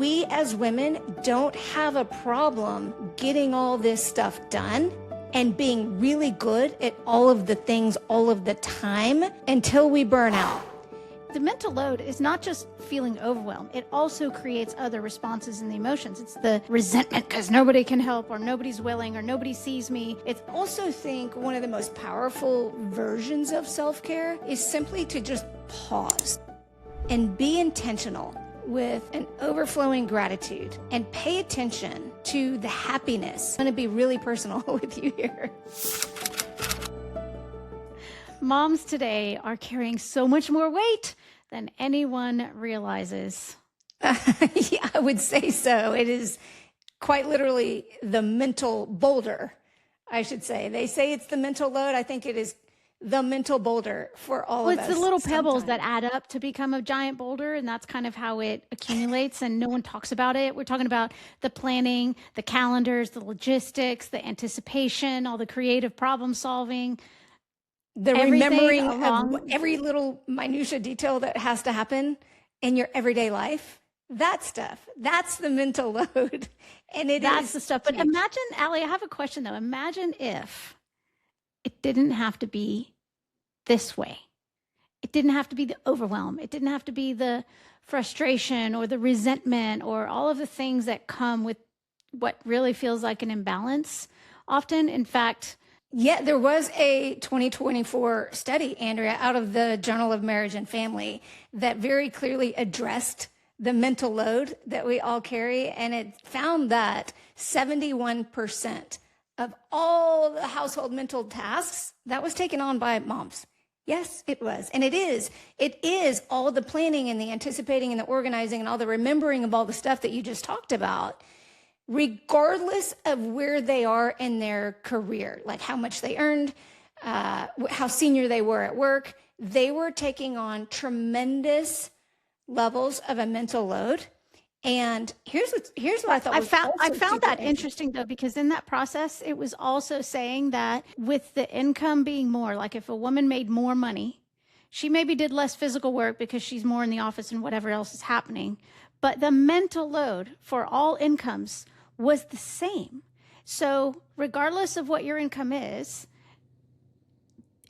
we as women don't have a problem getting all this stuff done and being really good at all of the things all of the time until we burn out. The mental load is not just feeling overwhelmed. It also creates other responses in the emotions. It's the resentment because nobody can help or nobody's willing or nobody sees me. It's also think one of the most powerful versions of self-care is simply to just pause and be intentional with an overflowing gratitude and pay attention to the happiness. I'm going to be really personal with you here. Moms today are carrying so much more weight than anyone realizes. Yeah, I would say so. It is quite literally the mental boulder, I should say. They say it's the mental load. I think it is the mental boulder for all of us. It's the little pebbles that add up to become a giant boulder, and that's kind of how it accumulates, and no one talks about it. We're talking about the planning, the calendars, the logistics, the anticipation, all the creative problem solving. The remembering of every little minutia detail that has to happen in your everyday life, that stuff, that's the mental load. And that's the stuff. But imagine, Allie, I have a question though. Imagine if it didn't have to be this way. It didn't have to be the overwhelm. It didn't have to be the frustration or the resentment or all of the things that come with what really feels like an imbalance often. In fact, yeah, there was a 2024 study, Andrea, out of the Journal of Marriage and Family that very clearly addressed the mental load that we all carry. And it found that 71% of all the household mental tasks, that was taken on by moms. Yes, it was. And it is all the planning and the anticipating and the organizing and all the remembering of all the stuff that you just talked about, regardless of where they are in their career, like how much they earned, how senior they were at work. They were taking on tremendous levels of a mental load. And here's what I thought. I found that interesting though, because in that process, it was also saying that with the income being more, like if a woman made more money, she maybe did less physical work because she's more in the office and whatever else is happening. But the mental load for all incomes was the same. So regardless of what your income is,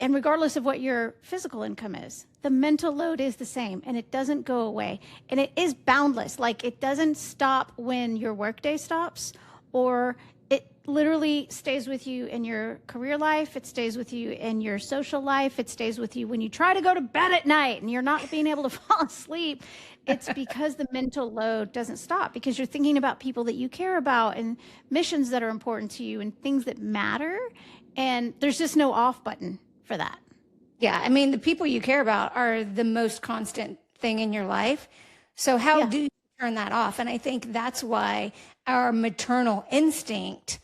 and regardless of what your physical income is, the mental load is the same and it doesn't go away. And it is boundless. Like it doesn't stop when your workday stops, or it literally stays with you in your career life. It stays with you in your social life. It stays with you when you try to go to bed at night and you're not being able to fall asleep. It's because the mental load doesn't stop, because you're thinking about people that you care about and missions that are important to you and things that matter. And there's just no off button for that. Yeah. I mean, the people you care about are the most constant thing in your life. So how do you turn that off? And I think that's why our maternal instinct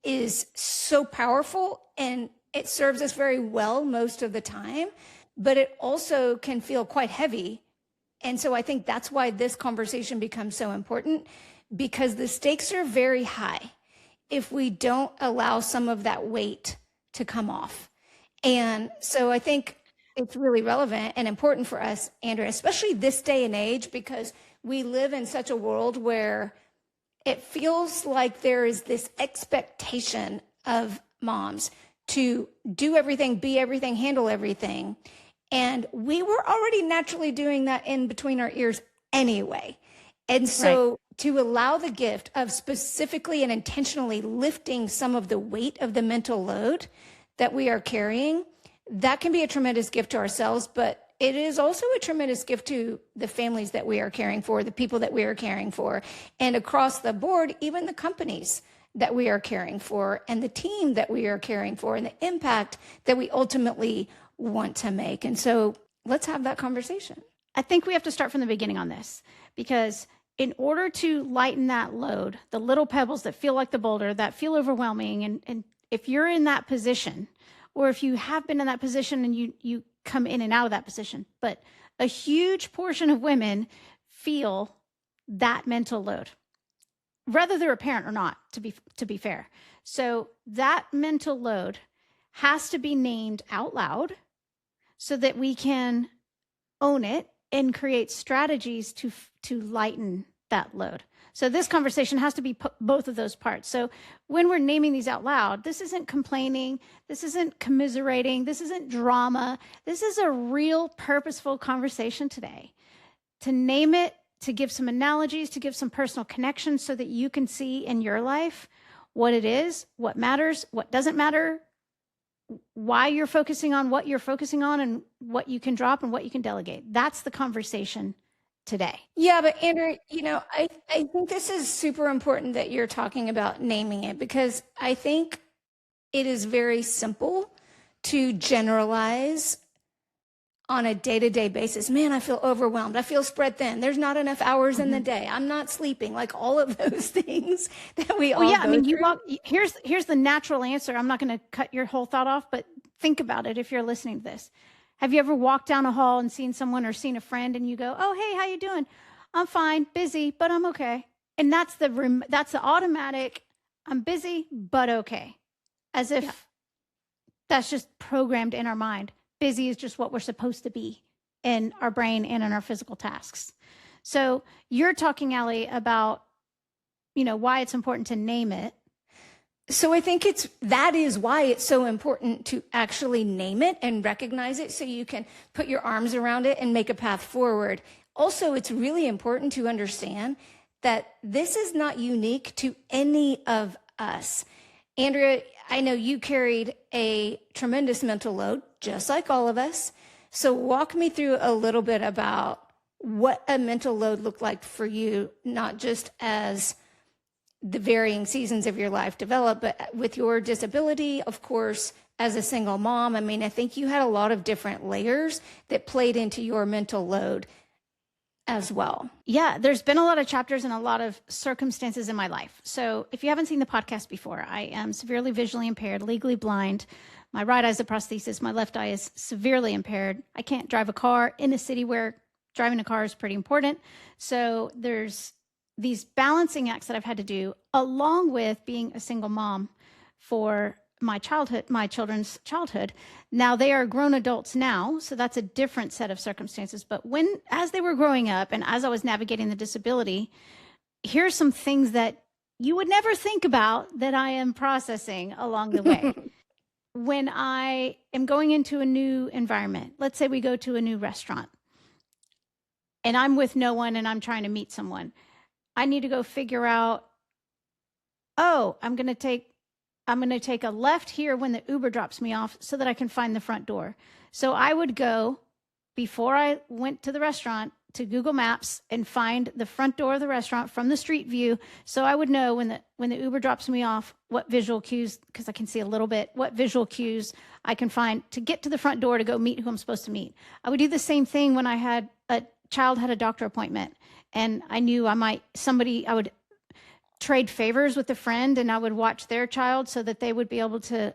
is so powerful, and it serves us very well most of the time, but it also can feel quite heavy. And so I think that's why this conversation becomes so important, because the stakes are very high if we don't allow some of that weight to come off. And so I think it's really relevant and important for us, Andrea, especially this day and age, because we live in such a world where it feels like there is this expectation of moms to do everything, be everything, handle everything. And we were already naturally doing that in between our ears anyway. And so to allow the gift of specifically and intentionally lifting some of the weight of the mental load that we are carrying, that can be a tremendous gift to ourselves, but it is also a tremendous gift to the families that we are caring for, the people that we are caring for, and across the board, even the companies that we are caring for, and the team that we are caring for, and the impact that we ultimately want to make. And so let's have that conversation. I think we have to start from the beginning on this, because in order to lighten that load, the little pebbles that feel like the boulder, that feel overwhelming, and if you're in that position, or if you have been in that position and you come in and out of that position, but a huge portion of women feel that mental load, whether they're a parent or not, to be fair. So that mental load has to be named out loud so that we can own it and create strategies to lighten that load. So this conversation has to be both of those parts. So when we're naming these out loud, this isn't complaining, this isn't commiserating, this isn't drama. This is a real purposeful conversation today. To name it, to give some analogies, to give some personal connections so that you can see in your life what it is, what matters, what doesn't matter, why you're focusing on what you're focusing on, and what you can drop and what you can delegate. That's the conversation today. Yeah, but Andrea, I think this is super important that you're talking about naming it, because I think it is very simple to generalize on a day-to-day basis. Man, I feel overwhelmed. I feel spread thin. There's not enough hours in the day. I'm not sleeping. Like all of those things that we all go through. Here's the natural answer. I'm not going to cut your whole thought off, but think about it if you're listening to this. Have you ever walked down a hall and seen someone or seen a friend and you go, "Oh, hey, how you doing?" "I'm fine, busy, but I'm okay." And that's the automatic, "I'm busy, but okay." As if that's just programmed in our mind. Busy is just what we're supposed to be in our brain and in our physical tasks. So you're talking, Allie, about, why it's important to name it. So I think that is why it's so important to actually name it and recognize it so you can put your arms around it and make a path forward. Also, it's really important to understand that this is not unique to any of us. Andrea, I know you carried a tremendous mental load, just like all of us. So walk me through a little bit about what a mental load looked like for you, not just as the varying seasons of your life develop, but with your disability, of course, as a single mom. I mean, I think you had a lot of different layers that played into your mental load as well. Yeah, there's been a lot of chapters and a lot of circumstances in my life. So if you haven't seen the podcast before, I am severely visually impaired, legally blind. My right eye is a prosthesis. My left eye is severely impaired. I can't drive a car in a city where driving a car is pretty important. So there's these balancing acts that I've had to do, along with being a single mom for my children's childhood. Now they are grown adults now, so that's a different set of circumstances. But as they were growing up and as I was navigating the disability, here's some things that you would never think about that I am processing along the way. When I am going into a new environment, let's say we go to a new restaurant and I'm with no one and I'm trying to meet someone, I need to go figure out, I'm going to take a left here when the Uber drops me off so that I can find the front door. So I would go, before I went to the restaurant, to Google Maps and find the front door of the restaurant from the street view. So I would know when the Uber drops me off, what visual cues, because I can see a little bit, what visual cues I can find to get to the front door to go meet who I'm supposed to meet. I would do the same thing when a child had a doctor appointment and I knew I would trade favors with a friend and I would watch their child so that they would be able to,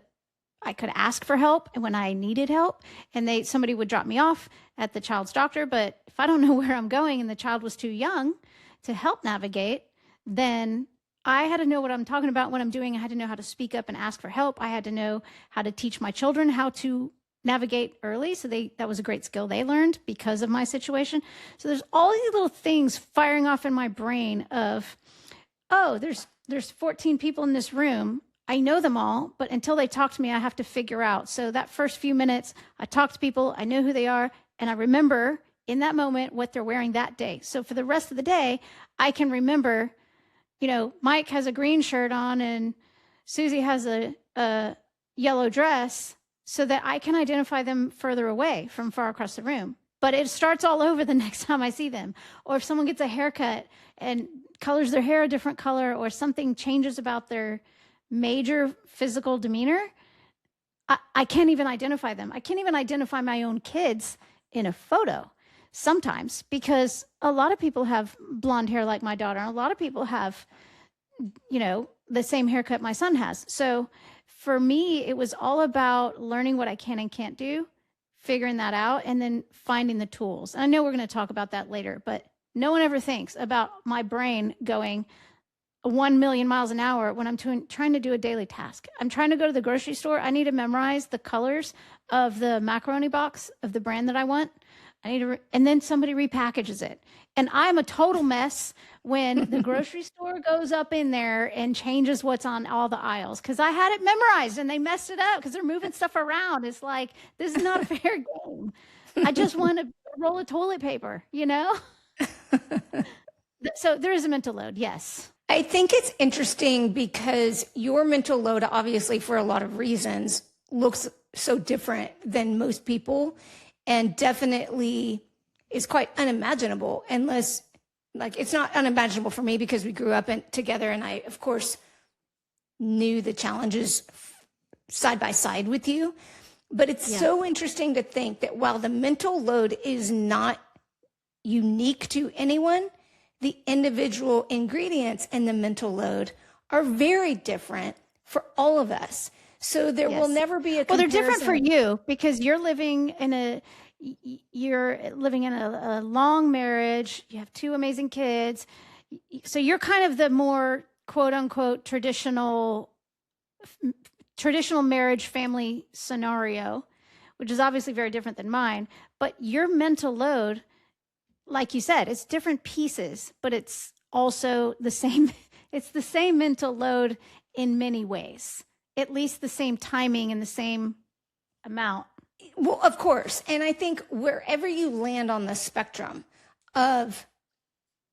I could ask for help and when I needed help, and somebody would drop me off at the child's doctor. But if I don't know where I'm going and the child was too young to help navigate, then I had to know what I'm talking about, what I'm doing. I had to know how to speak up and ask for help. I had to know how to teach my children how to navigate early. So that was a great skill they learned because of my situation. So there's all these little things firing off in my brain of, there's 14 people in this room. I know them all, but until they talk to me, I have to figure out. So that first few minutes, I talk to people, I know who they are, and I remember in that moment what they're wearing that day. So for the rest of the day, I can remember, Mike has a green shirt on and Susie has a yellow dress, so that I can identify them further away from far across the room. But it starts all over the next time I see them. Or if someone gets a haircut and colors their hair a different color, or something changes about their major physical demeanor, I can't even identify them. I can't even identify my own kids in a photo sometimes, because a lot of people have blonde hair like my daughter. And a lot of people have, the same haircut my son has. So for me, it was all about learning what I can and can't do, figuring that out, and then finding the tools. And I know we're going to talk about that later, but no one ever thinks about my brain going 1 million miles an hour when I'm trying to do a daily task. I'm trying to go to the grocery store. I need to memorize the colors of the macaroni box of the brand that I want. and then somebody repackages it. And I'm a total mess when the grocery store goes up in there and changes what's on all the aisles. Cause I had it memorized and they messed it up because they're moving stuff around. It's like, this is not a fair game. I just want a roll of toilet paper, you know? So there is a mental load. Yes. I think it's interesting because your mental load, obviously, for a lot of reasons, looks so different than most people, and definitely is quite unimaginable unless, like, it's not unimaginable for me because we grew up together, and I, of course, knew the challenges side by side with you. But it's so interesting to think that while the mental load is not unique to anyone, the individual ingredients in the mental load are very different for all of us. So there will never be a comparison. Well, they're different for you because you're living in a long marriage. You have 2 amazing kids. So you're kind of the more quote unquote traditional marriage family scenario, which is obviously very different than mine. But your mental load, like you said, it's different pieces, but it's also the same. It's the same mental load in many ways, at least the same timing and the same amount. Well, of course. And I think wherever you land on the spectrum of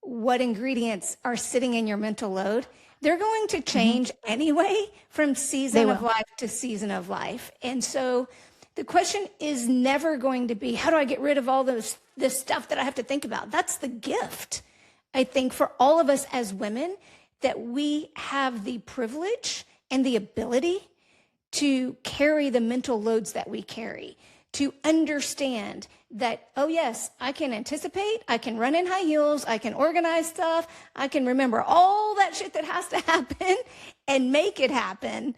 what ingredients are sitting in your mental load, they're going to change anyway from season of life to season of life. And so the question is never going to be, how do I get rid of all this stuff that I have to think about? That's the gift, I think, for all of us as women, that we have the privilege and the ability to carry the mental loads that we carry, to understand that, oh yes, I can anticipate, I can run in high heels, I can organize stuff, I can remember all that shit that has to happen and make it happen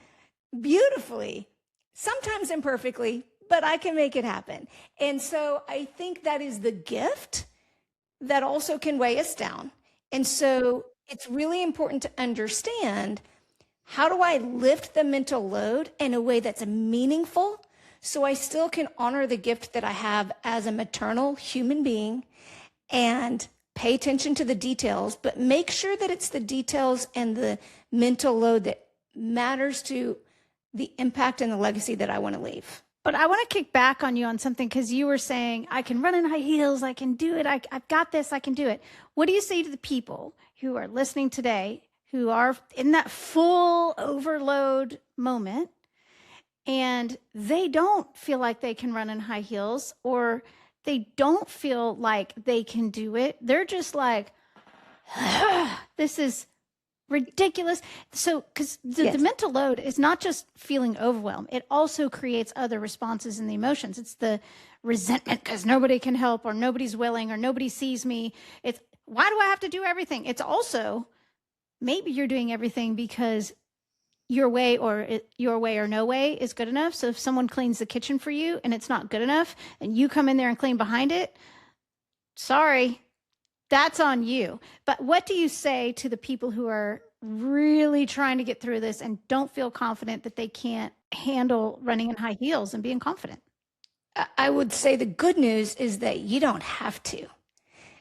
beautifully, sometimes imperfectly, but I can make it happen. And so I think that is the gift that also can weigh us down. And so it's really important to understand, how do I lift the mental load in a way that's meaningful so I still can honor the gift that I have as a maternal human being and pay attention to the details, but make sure that it's the details and the mental load that matters to the impact and the legacy that I want to leave. But I want to kick back on you on something, because you were saying, I can run in high heels, I can do it, I've got this, I can do it. What do you say to the people who are listening today, who are in that full overload moment, and they don't feel like they can run in high heels, or they don't feel like they can do it? They're just like, this is ridiculous. So, because the mental load is not just feeling overwhelmed, it also creates other responses in the emotions. It's the resentment because nobody can help, or nobody's willing, or nobody sees me. It's, why do I have to do everything? It's also, maybe you're doing everything because your way or no way is good enough. So if someone cleans the kitchen for you and it's not good enough, and you come in there and clean behind it, sorry, that's on you. But what do you say to the people who are really trying to get through this and don't feel confident that they can't handle running in high heels and being confident? I would say the good news is that you don't have to.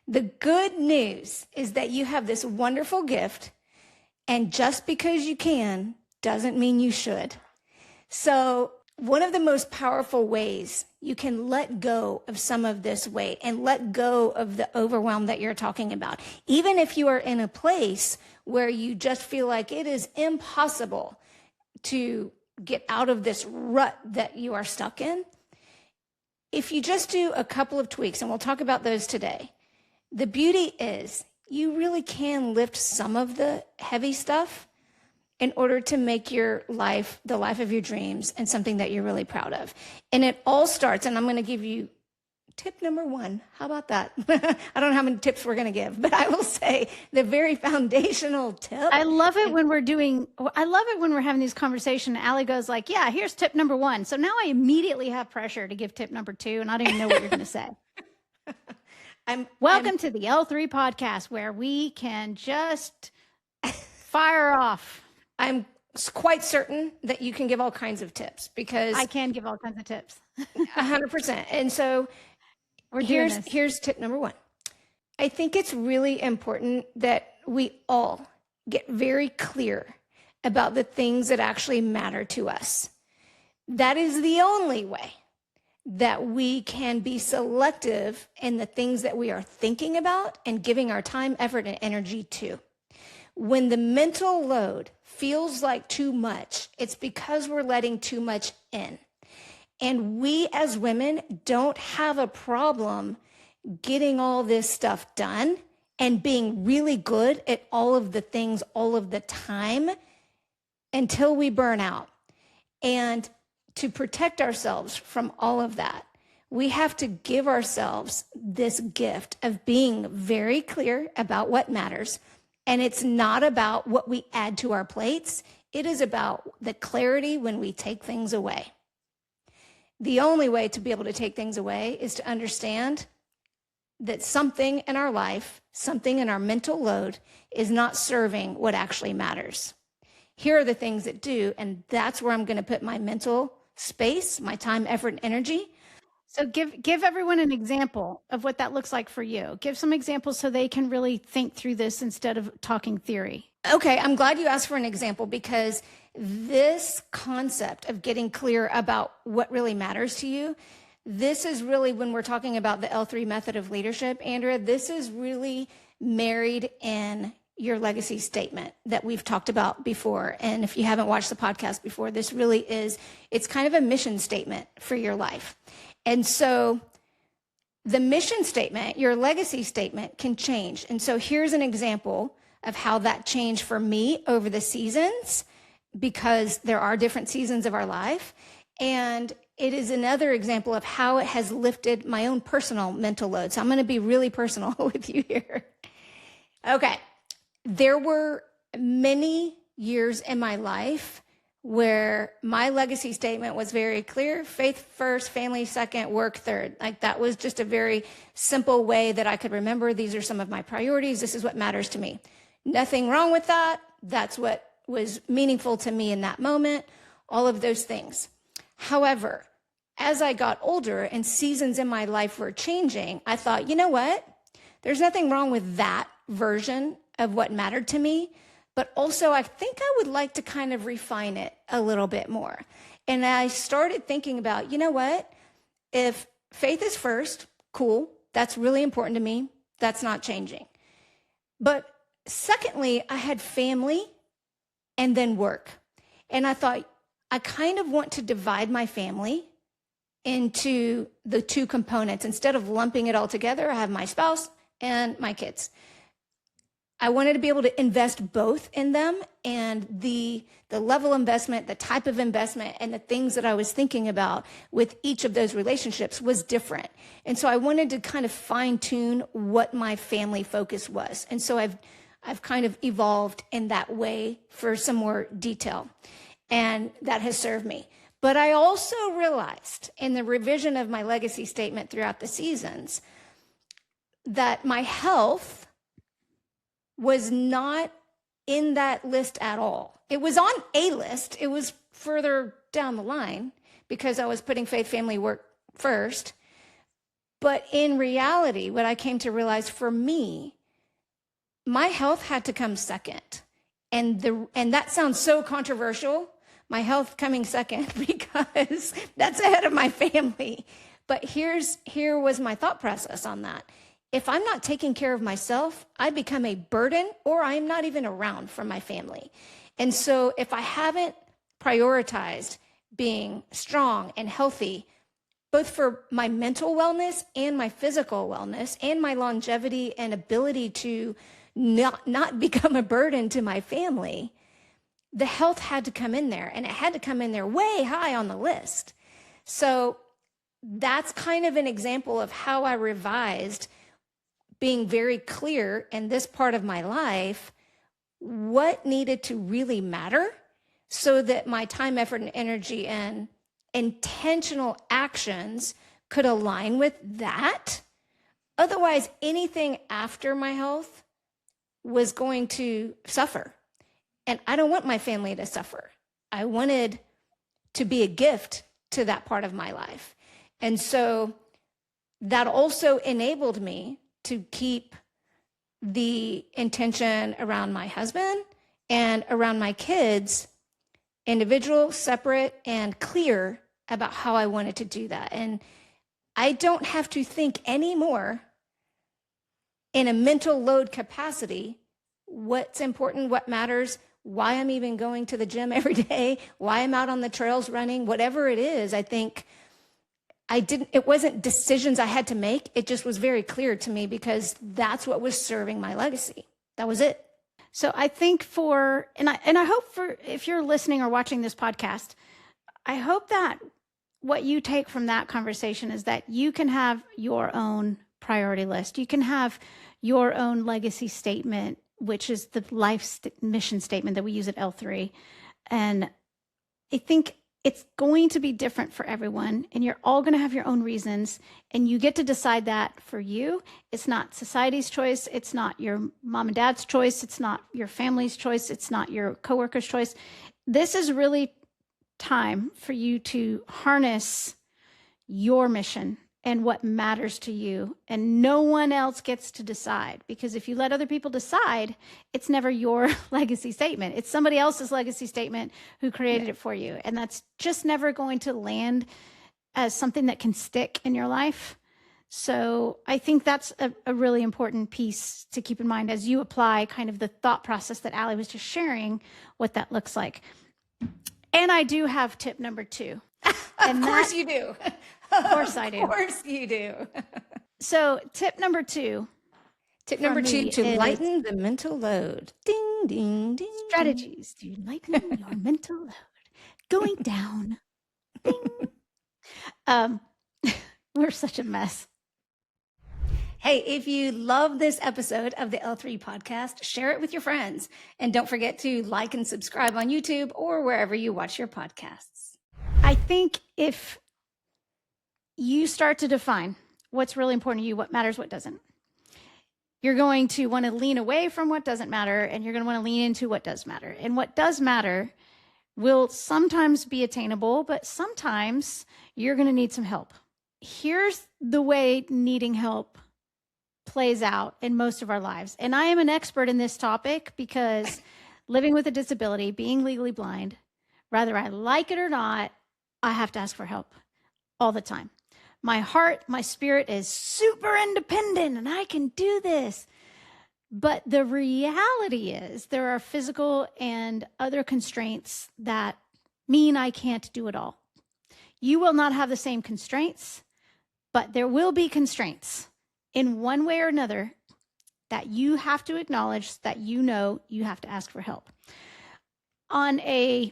The good news is that you have this wonderful gift, and just because you can doesn't mean you should. So one of the most powerful ways you can let go of some of this weight and let go of the overwhelm that you're talking about, even if you are in a place where you just feel like it is impossible to get out of this rut that you are stuck in, if you just do a couple of tweaks, and we'll talk about those today, the beauty is you really can lift some of the heavy stuff in order to make your life the life of your dreams and something that you're really proud of. And it all starts, and I'm going to give you tip number 1. How about that? I don't know how many tips we're going to give, but I will say the very foundational tip. I love it when we're having these conversations. Allie goes like, yeah, here's tip number 1. So now I immediately have pressure to give tip number 2, and I don't even know what you're going to say. Welcome to the L3 podcast, where we can just fire off. I'm quite certain that you can give all kinds of tips, because I can give all kinds of tips. 100%. And so We're doing this. Here's tip number one. I think it's really important that we all get very clear about the things that actually matter to us. That is the only way that we can be selective in the things that we are thinking about and giving our time, effort, and energy to. When the mental load feels like too much, it's because we're letting too much in. And we as women don't have a problem getting all this stuff done and being really good at all of the things all of the time until we burn out. And to protect ourselves from all of that, we have to give ourselves this gift of being very clear about what matters. And it's not about what we add to our plates. It is about the clarity when we take things away. The only way to be able to take things away is to understand that something in our life, something in our mental load is not serving what actually matters. Here are the things that do, and that's where I'm going to put my mental space, my time, effort, and energy. So give everyone an example of what that looks like for you. Give some examples so they can really think through this instead of talking theory. Okay, I'm glad you asked for an example, because this concept of getting clear about what really matters to you, this is really, when we're talking about the L3 method of leadership, Andrea, this is really married in your legacy statement that we've talked about before. And if you haven't watched the podcast before, this really is, it's kind of a mission statement for your life. And so the mission statement, your legacy statement, can change. And so here's an example of how that changed for me over the seasons, because there are different seasons of our life. And it is another example of how it has lifted my own personal mental load. So I'm going to be really personal with you here. Okay. There were many years in my life where my legacy statement was very clear: faith first, family second, work third. Like, that was just a very simple way that I could remember. These are some of my priorities. This is what matters to me. Nothing wrong with that. That's what was meaningful to me in that moment, all of those things. However, as I got older and seasons in my life were changing, I thought, you know what? There's nothing wrong with that version of what mattered to me, but also I think I would like to kind of refine it a little bit more. And I started thinking about, you know what? If faith is first, cool. That's really important to me. That's not changing. But secondly, I had family and then work. And I thought, I kind of want to divide my family into the two components. Instead of lumping it all together, I have my spouse and my kids. I wanted to be able to invest both in them, and the level of investment, the type of investment, and the things that I was thinking about with each of those relationships was different. And so I wanted to kind of fine tune what my family focus was. And so I've kind of evolved in that way for some more detail, and that has served me. But I also realized in the revision of my legacy statement throughout the seasons that my health was not in that list at all. It was on a list. It was further down the line because I was putting faith, family, work first. But in reality, what I came to realize for me, my health had to come second. And that sounds so controversial, my health coming second, because that's ahead of my family. But here was my thought process on that. If I'm not taking care of myself, I become a burden, or I'm not even around for my family. And so if I haven't prioritized being strong and healthy, both for my mental wellness and my physical wellness and my longevity and ability to not become a burden to my family, the health had to come in there, and it had to come in there way high on the list. So that's kind of an example of how I revised, being very clear in this part of my life, what needed to really matter so that my time, effort, and energy and intentional actions could align with that. Otherwise, anything after my health was going to suffer. And I don't want my family to suffer. I wanted to be a gift to that part of my life. And so that also enabled me to keep the intention around my husband and around my kids individual, separate, and clear about how I wanted to do that. And I don't have to think anymore in a mental load capacity what's important, what matters, why I'm even going to the gym every day, why I'm out on the trails running, whatever it is. I think it wasn't decisions I had to make. It just was very clear to me because that's what was serving my legacy. That was it. So I think and I hope if you're listening or watching this podcast, I hope that what you take from that conversation is that you can have your own priority list. You can have your own legacy statement, which is the mission statement that we use at L3. And I think it's going to be different for everyone, and you're all going to have your own reasons, and you get to decide that for you. It's not society's choice. It's not your mom and dad's choice. It's not your family's choice. It's not your coworker's choice. This is really time for you to harness your mission and what matters to you, and no one else gets to decide, because if you let other people decide, it's never your legacy statement. It's somebody else's legacy statement who created it for you, and that's just never going to land as something that can stick in your life. So I think that's a really important piece to keep in mind as you apply kind of the thought process that Allie was just sharing, what that looks like. And I do have tip number 2. Of course you do. Of course I do. Of course you do. So tip number 2. Tip number 2, to lighten the mental load. Ding, ding, ding. Strategies to lighten your mental load. Going down. Ding. We're such a mess. Hey, if you love this episode of the L3 podcast, share it with your friends. And don't forget to like and subscribe on YouTube or wherever you watch your podcasts. I think if you start to define what's really important to you, what matters, what doesn't, you're going to want to lean away from what doesn't matter, and you're going to want to lean into what does matter. And what does matter will sometimes be attainable, but sometimes you're going to need some help. Here's the way needing help plays out in most of our lives. And I am an expert in this topic because living with a disability, being legally blind, whether I like it or not, I have to ask for help all the time. My heart, my spirit is super independent and I can do this. But the reality is there are physical and other constraints that mean I can't do it all. You will not have the same constraints, but there will be constraints in one way or another that you have to acknowledge, that you know you have to ask for help. On a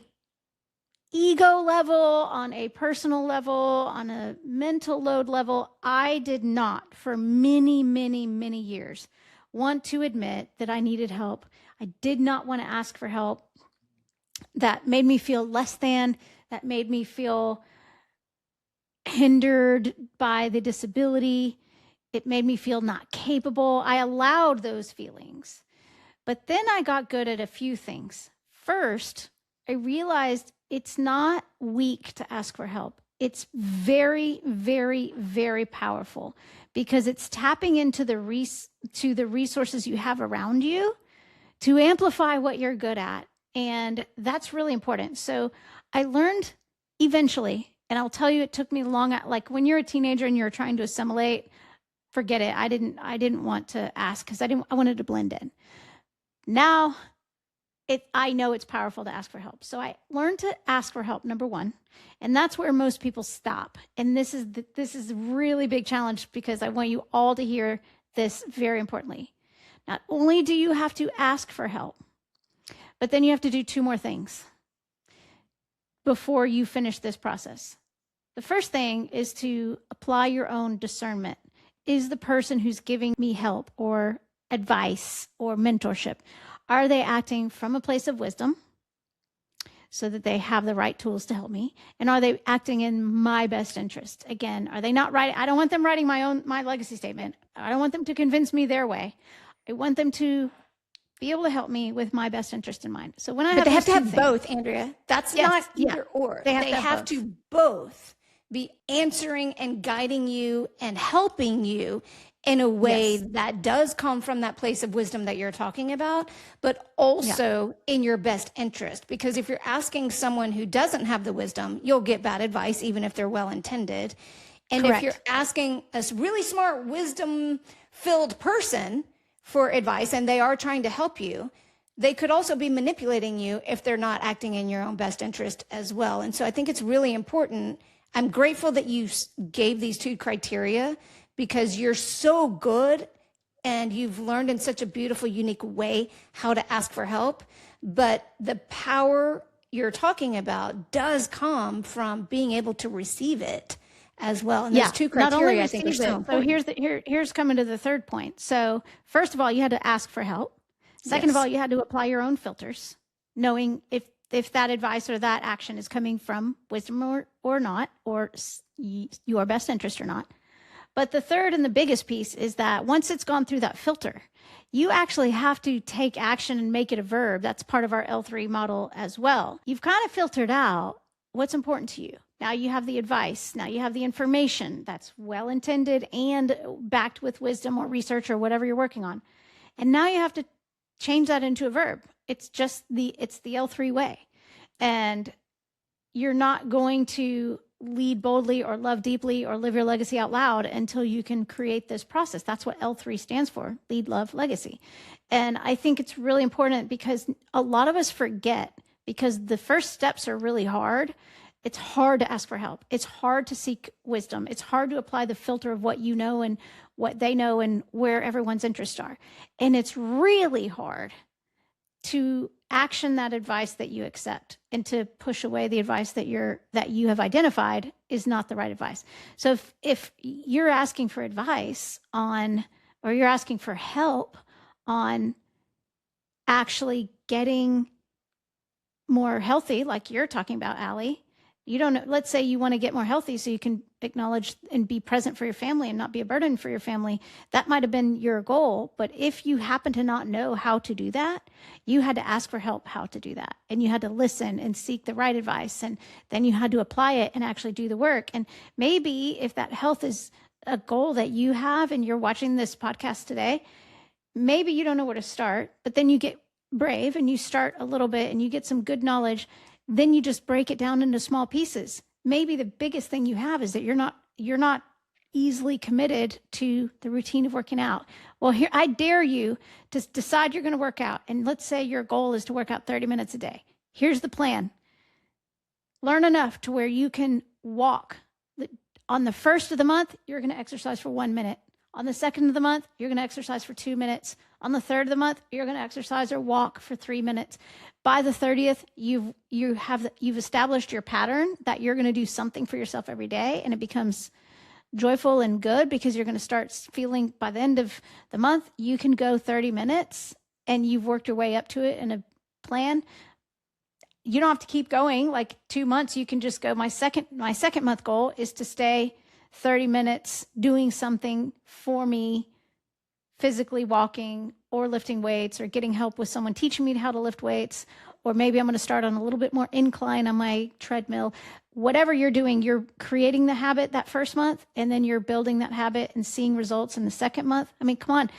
ego level, on a personal level, on a mental load level, I did not, for many, many, many years, want to admit that I needed help. I did not want to ask for help. That made me feel less than, that made me feel hindered by the disability. It made me feel not capable. I allowed those feelings. But then I got good at a few things. First, I realized it's not weak to ask for help. It's very, very, very powerful because it's tapping into the resources you have around you to amplify what you're good at. And that's really important. So I learned eventually, and I'll tell you, it took me long. Like when you're a teenager and you're trying to assimilate, forget it. I didn't want to ask because I wanted to blend in. Now I know it's powerful to ask for help. So I learned to ask for help, number 1. And that's where most people stop. And this is a really big challenge because I want you all to hear this very importantly. Not only do you have to ask for help, but then you have to do 2 more things before you finish this process. The first thing is to apply your own discernment. Is the person who's giving me help or advice or mentorship, are they acting from a place of wisdom so that they have the right tools to help me? And are they acting in my best interest? Again, are they not writing? I don't want them writing my legacy statement. I don't want them to convince me their way. I want them to be able to help me with my best interest in mind. So when I But they have to have both, Andrea. That's not either or. They have to both be answering and guiding you and helping you in a way that does come from that place of wisdom that you're talking about, but also in your best interest. Because if you're asking someone who doesn't have the wisdom, you'll get bad advice, even if they're well intended. And if you're asking a really smart, wisdom filled person for advice and they are trying to help you, they could also be manipulating you if they're not acting in your own best interest as well. And so I think it's really important. I'm grateful that you gave these 2 criteria, because you're so good and you've learned in such a beautiful, unique way how to ask for help. But the power you're talking about does come from being able to receive it as well. And those 2 criteria, I think, are so important. So here's coming to the third point. So first of all, you had to ask for help. Second of all, you had to apply your own filters, knowing if that advice or that action is coming from wisdom or not, or your best interest or not. But the third and the biggest piece is that once it's gone through that filter, you actually have to take action and make it a verb. That's part of our L3 model as well. You've kind of filtered out what's important to you. Now you have the advice. Now you have the information that's well intended and backed with wisdom or research or whatever you're working on. And now you have to change that into a verb. It's the L3 way. And you're not going to lead boldly or love deeply or live your legacy out loud until you can create this process. That's what L3 stands for: lead, love, legacy. And I think it's really important because a lot of us forget, because the first steps are really hard. It's hard to ask for help. It's hard to seek wisdom. It's hard to apply the filter of what you know and what they know and where everyone's interests are. And it's really hard to action that advice that you accept and to push away the advice that you have identified is not the right advice. So if you're asking for advice on, or you're asking for help on actually getting more healthy, like you're talking about, Allie, you don't know, let's say you want to get more healthy so you can acknowledge and be present for your family and not be a burden for your family. That might have been your goal. But if you happen to not know how to do that, you had to ask for help how to do that. And you had to listen and seek the right advice. And then you had to apply it and actually do the work. And maybe if that health is a goal that you have and you're watching this podcast today, maybe you don't know where to start, but then you get brave and you start a little bit and you get some good knowledge. Then you just break it down into small pieces. Maybe the biggest thing you have is that you're not easily committed to the routine of working out. Well, here, I dare you to decide you're going to work out. And let's say your goal is to work out 30 minutes a day. Here's the plan. Learn enough to where you can walk. On the first of the month, you're going to exercise for 1 minute. On the second of the month, you're going to exercise for 2 minutes. On the third of the month, you're going to exercise or walk for 3 minutes. By the 30th, you've established your pattern that you're going to do something for yourself every day, and it becomes joyful and good because you're going to start feeling by the end of the month, you can go 30 minutes and you've worked your way up to it in a plan. You don't have to keep going like 2 months. You can just go, my second month goal is to stay 30 minutes doing something for me, physically walking or lifting weights or getting help with someone teaching me how to lift weights. Or maybe I'm going to start on a little bit more incline on my treadmill. Whatever you're doing, you're creating the habit that first month, and then you're building that habit and seeing results in the second month. I mean, come on.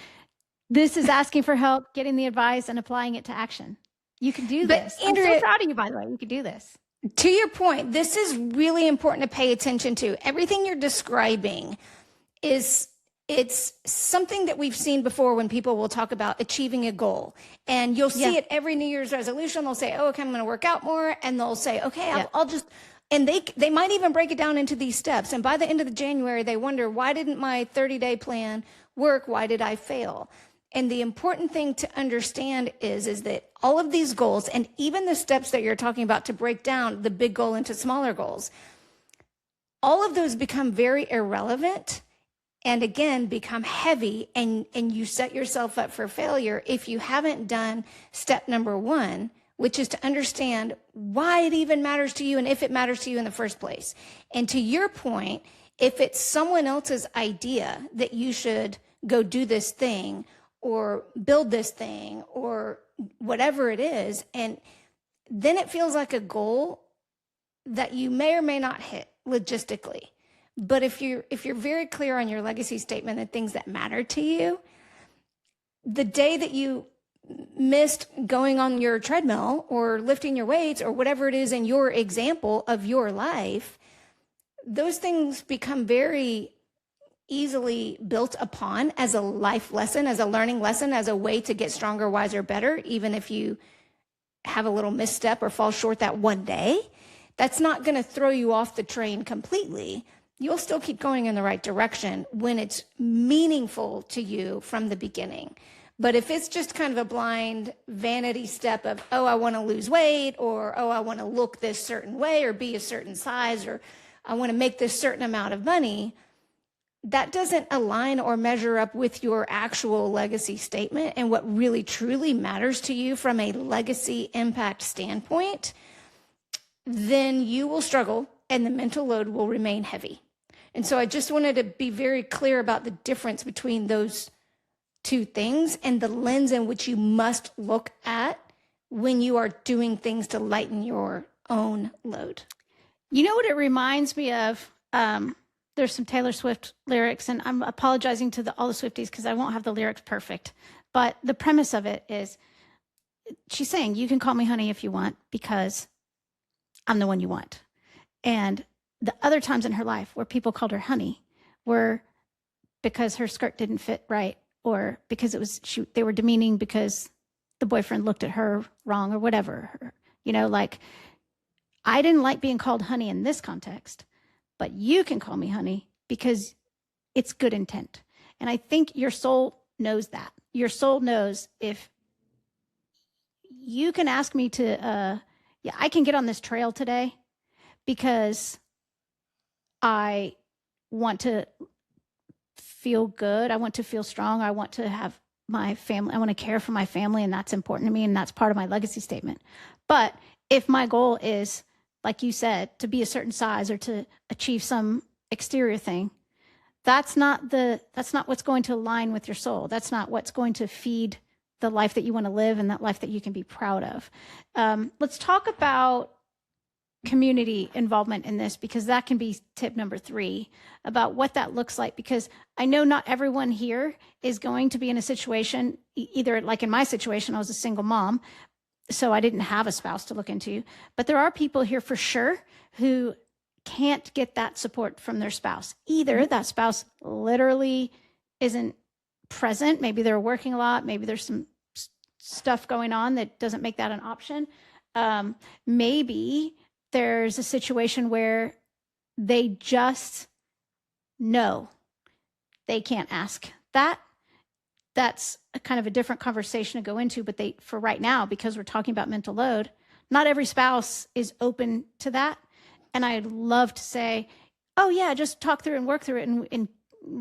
This is asking for help, getting the advice, and applying it to action. You can do this. Andrea, I'm so proud of you, by the way. You can do this. To your point, this is really important to pay attention to. Everything you're describing it's something that we've seen before when people will talk about achieving a goal. And you'll see it every New Year's resolution. They'll say, oh, okay, I'm going to work out more. And they'll say, okay, I'll just, and they might even break it down into these steps. And by the end of the January, they wonder, why didn't my 30-day plan work? Why did I fail? And the important thing to understand is that all of these goals, and even the steps that you're talking about to break down the big goal into smaller goals, all of those become very irrelevant and again become heavy, and you set yourself up for failure if you haven't done step number 1, which is to understand why it even matters to you and if it matters to you in the first place. And to your point, if it's someone else's idea that you should go do this thing or build this thing or whatever it is, and then it feels like a goal that you may or may not hit. logistically. But if you're very clear on your legacy statement, the things that matter to you, the day that you missed going on your treadmill or lifting your weights or whatever it is in your example of your life, those things become very easily built upon as a life lesson, as a learning lesson, as a way to get stronger, wiser, better, even if you have a little misstep or fall short that one day. That's not going to throw you off the train completely. You'll still keep going in the right direction when it's meaningful to you from the beginning. But if it's just kind of a blind vanity step of, oh, I want to lose weight, or, oh, I want to look this certain way or be a certain size, or I want to make this certain amount of money, that doesn't align or measure up with your actual legacy statement and what really truly matters to you from a legacy impact standpoint, then you will struggle and the mental load will remain heavy. And so I just wanted to be very clear about the difference between those two things and the lens in which you must look at when you are doing things to lighten your own load. You know what it reminds me of? There's some Taylor Swift lyrics, and I'm apologizing to all the Swifties because I won't have the lyrics perfect. But the premise of it is she's saying, you can call me honey if you want because I'm the one you want. And the other times in her life where people called her honey were because her skirt didn't fit right, or because they were demeaning because the boyfriend looked at her wrong or whatever. You know, like, I didn't like being called honey in this context, but you can call me honey because it's good intent. And I think your soul knows that. Your soul knows if you can ask me to, I can get on this trail today because I want to feel good. I want to feel strong. I want to have my family. I want to care for my family, and that's important to me, and that's part of my legacy statement. But if my goal is, like you said, to be a certain size or to achieve some exterior thing, that's not what's going to align with your soul. That's not what's going to feed the life that you want to live and that life that you can be proud of. Let's talk about community involvement in this, because that can be tip number 3 about what that looks like. Because I know not everyone here is going to be in a situation, either like in my situation, I was a single mom, so I didn't have a spouse to look into. But there are people here for sure who can't get that support from their spouse. Either that spouse literally isn't present. Maybe they're working a lot. Maybe there's some stuff going on that doesn't make that an option. Maybe there's a situation where they just know they can't ask that. That's a kind of a different conversation to go into, but for right now, because we're talking about mental load, not every spouse is open to that. And I'd love to say, oh yeah, just talk through and work through it and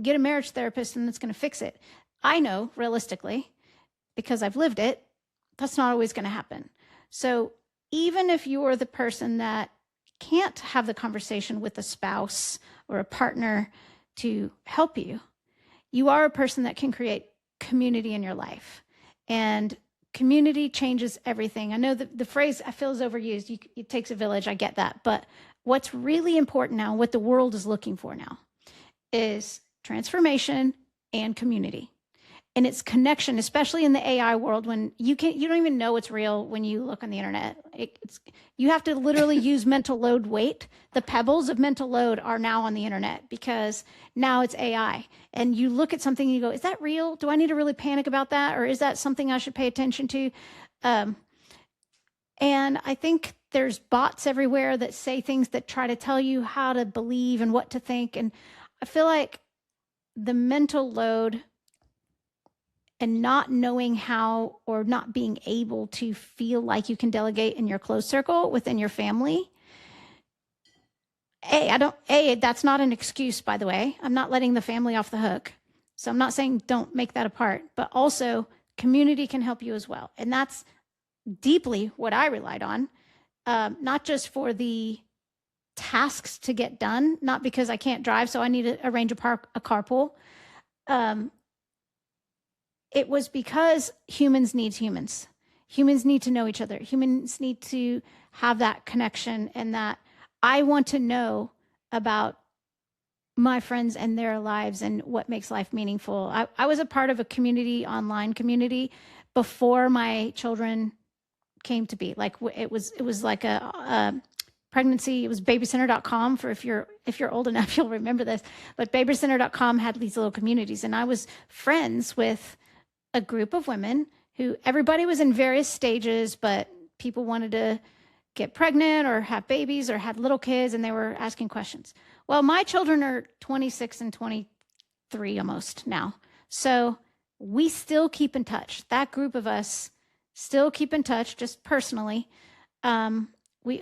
get a marriage therapist and that's going to fix it. I know realistically, because I've lived it, that's not always going to happen. So even if you're the person that can't have the conversation with a spouse or a partner to help you, you are a person that can create community in your life. And community changes everything. I know the phrase I feel is overused. It takes a village. I get that. But what's really important now, what the world is looking for now, is transformation and community. And it's connection, especially in the AI world, when you don't even know it's real when you look on the internet. You have to literally use mental load weight. The pebbles of mental load are now on the internet because now it's AI. And you look at something and you go, is that real? Do I need to really panic about that? Or is that something I should pay attention to? And I think there's bots everywhere that say things that try to tell you how to believe and what to think. And I feel like the mental load and not knowing how, or not being able to feel like you can delegate in your close circle within your family. That's not an excuse, by the way. I'm not letting the family off the hook. So I'm not saying don't make that a part, but also community can help you as well. And that's deeply what I relied on, not just for the tasks to get done, not because I can't drive, so I need to arrange a carpool. It was because humans need humans. Humans need to know each other. Humans need to have that connection, and that I want to know about my friends and their lives and what makes life meaningful. I was a part of a community, online community, before my children came to be. Like it was like a pregnancy. It was babycenter.com, for if you're old enough, you'll remember this. But babycenter.com had these little communities, and I was friends with a group of women who everybody was in various stages, but people wanted to get pregnant or have babies or had little kids, and they were asking questions. Well, my children are 26 and 23 almost now. So we still keep in touch. That group of us still keep in touch, just personally. A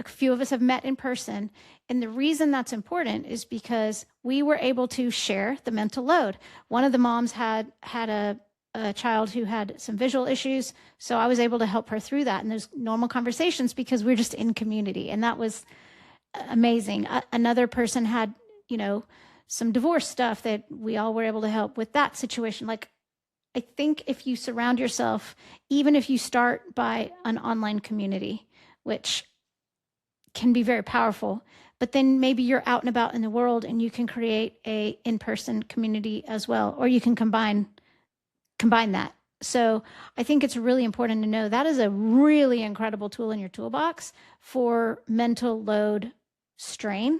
few of us have met in person. And the reason that's important is because we were able to share the mental load. One of the moms had a child who had some visual issues. So I was able to help her through that. And there's normal conversations because we're just in community. And that was amazing. Another person had, some divorce stuff that we all were able to help with that situation. Like, I think if you surround yourself, even if you start by an online community, which can be very powerful, but then maybe you're out and about in the world and you can create a in-person community as well, or you can combine that. So I think it's really important to know that is a really incredible tool in your toolbox for mental load strain,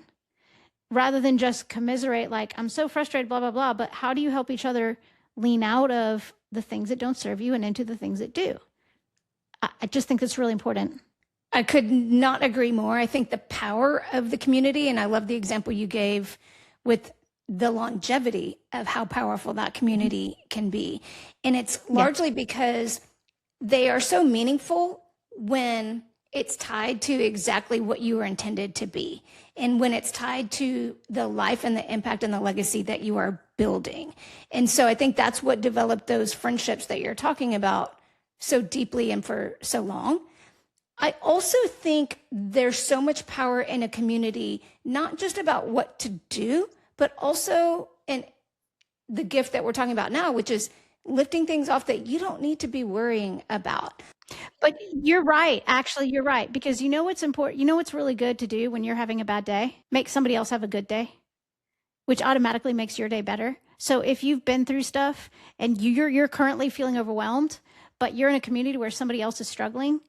rather than just commiserate, like, I'm so frustrated, blah, blah, blah. But how do you help each other lean out of the things that don't serve you and into the things that do? I just think that's really important. I could not agree more. I think the power of the community, and I love the example you gave with the longevity of how powerful that community can be. And it's largely because they are so meaningful when it's tied to exactly what you were intended to be. And when it's tied to the life and the impact and the legacy that you are building. And so I think that's what developed those friendships that you're talking about so deeply and for so long. I also think there's so much power in a community, not just about what to do, but also in the gift that we're talking about now, which is lifting things off that you don't need to be worrying about. But you're right. Actually, you're right. Because you know what's important? You know what's really good to do when you're having a bad day? Make somebody else have a good day, which automatically makes your day better. So if you've been through stuff and you're currently feeling overwhelmed, but you're in a community where somebody else is struggling,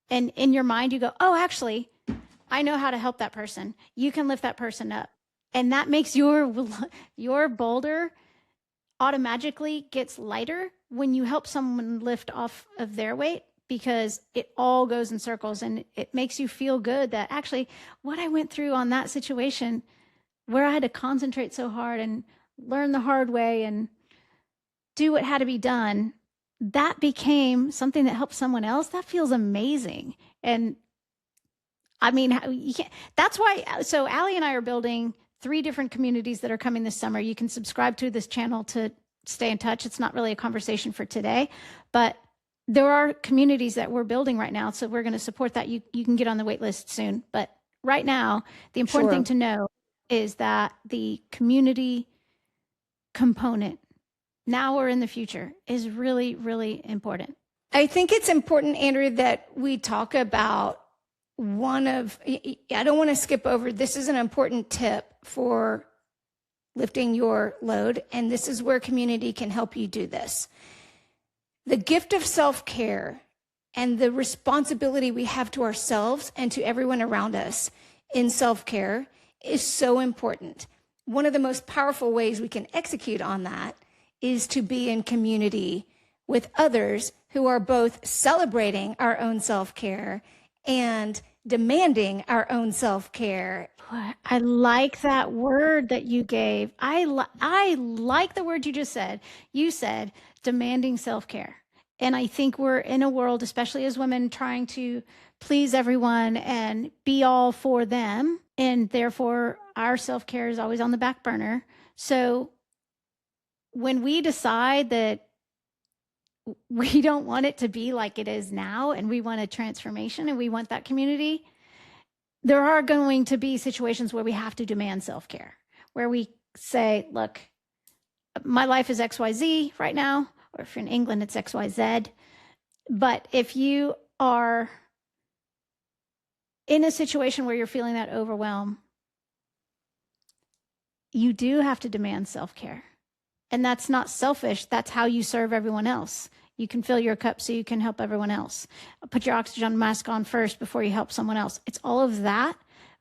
and in your mind you go, oh, actually, I know how to help that person. You can lift that person up. And that makes your boulder automatically gets lighter when you help someone lift off of their weight, because it all goes in circles, and it makes you feel good that actually what I went through on that situation where I had to concentrate so hard and learn the hard way and do what had to be done, that became something that helped someone else. That feels amazing. And I mean, you can't, that's why, so Allie and I are building 3 different communities that are coming this summer. You can subscribe to this channel to stay in touch. It's not really a conversation for today, but there are communities that we're building right now. So we're going to support that. You can get on the wait list soon. But right now, the important thing to know is that the community component, now or in the future, is really, really important. I think it's important, Andrea, that we talk about I don't want to skip over, this is an important tip for lifting your load, and this is where community can help you do this. The gift of self-care and the responsibility we have to ourselves and to everyone around us in self-care is so important. One of the most powerful ways we can execute on that is to be in community with others who are both celebrating our own self-care and demanding our own self-care. I like that word that you gave. I like the word you just said. You said demanding self-care. And I think we're in a world, especially as women, trying to please everyone and be all for them. And therefore, our self-care is always on the back burner. So when we decide that we don't want it to be like it is now, and we want a transformation and we want that community, there are going to be situations where we have to demand self-care, where we say, look, my life is XYZ right now, or if you're in England, it's XYZ. But if you are in a situation where you're feeling that overwhelm, you do have to demand self-care. And that's not selfish. That's how you serve everyone else. You can fill your cup so you can help everyone else. Put your oxygen mask on first before you help someone else. It's all of that.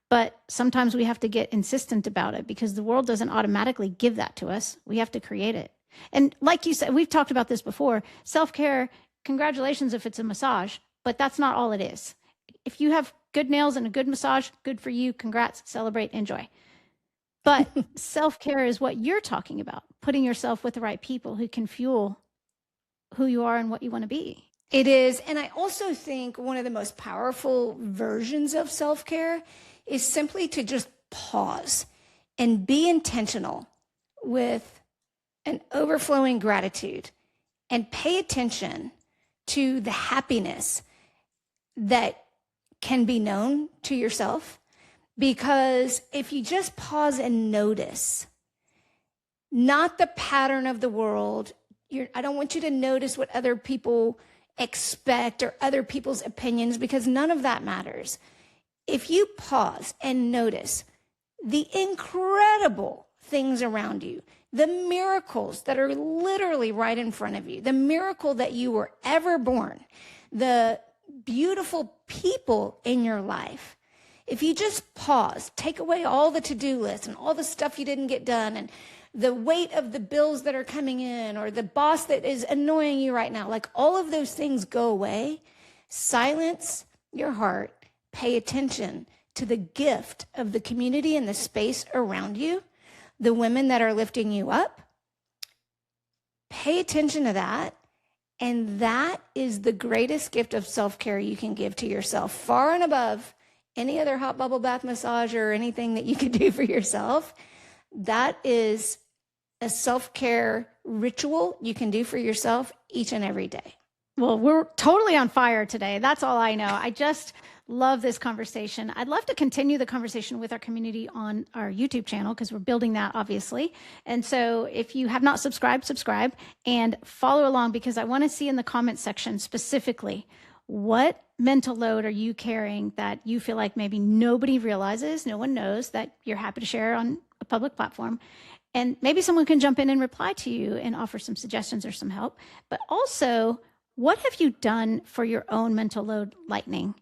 But sometimes we have to get insistent about it because the world doesn't automatically give that to us. We have to create it. And like you said, we've talked about this before. Self-care, congratulations if it's a massage, but that's not all it is. If you have good nails and a good massage, good for you. Congrats, celebrate, enjoy. But self-care is what you're talking about, putting yourself with the right people who can fuel who you are and what you want to be. It is. And I also think one of the most powerful versions of self-care is simply to just pause and be intentional with an overflowing gratitude and pay attention to the happiness that can be known to yourself. Because if you just pause and notice, not the pattern of the world, I don't want you to notice what other people expect or other people's opinions, because none of that matters. If you pause and notice the incredible things around you, the miracles that are literally right in front of you, the miracle that you were ever born, the beautiful people in your life, if you just pause, take away all the to-do lists and all the stuff you didn't get done and the weight of the bills that are coming in or the boss that is annoying you right now, like all of those things go away, silence your heart, pay attention to the gift of the community and the space around you, the women that are lifting you up. Pay attention to that. And that is the greatest gift of self-care you can give to yourself, far and above any other hot bubble bath massage or anything that you could do for yourself. That is a self-care ritual you can do for yourself each and every day. Well, we're totally on fire today. That's all I know. I just love this conversation. I'd love to continue the conversation with our community on our YouTube channel because we're building that, obviously. And so if you have not subscribed, subscribe and follow along, because I want to see in the comments section specifically, what mental load are you carrying that you feel like maybe nobody realizes, no one knows, that you're happy to share on a public platform? And maybe someone can jump in and reply to you and offer some suggestions or some help. But also, what have you done for your own mental load lightening?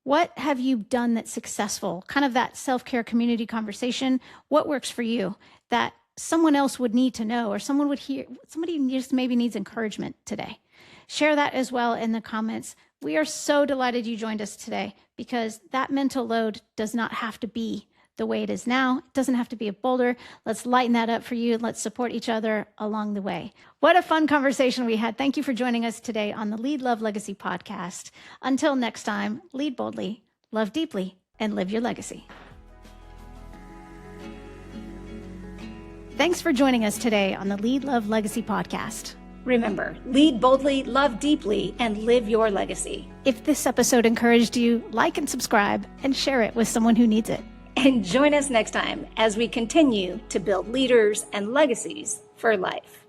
What have you done that's successful? Kind of that self-care community conversation. What works for you that someone else would need to know, or someone would hear, somebody just maybe needs encouragement today? Share that as well in the comments. We are so delighted you joined us today, because that mental load does not have to be the way it is now. It doesn't have to be a boulder. Let's lighten that up for you. Let's support each other along the way. What a fun conversation we had. Thank you for joining us today on the Lead, Love, Legacy podcast. Until next time, lead boldly, love deeply, and live your legacy. Thanks for joining us today on the Lead, Love, Legacy podcast. Remember, lead boldly, love deeply, and live your legacy. If this episode encouraged you, like and subscribe and share it with someone who needs it. And join us next time as we continue to build leaders and legacies for life.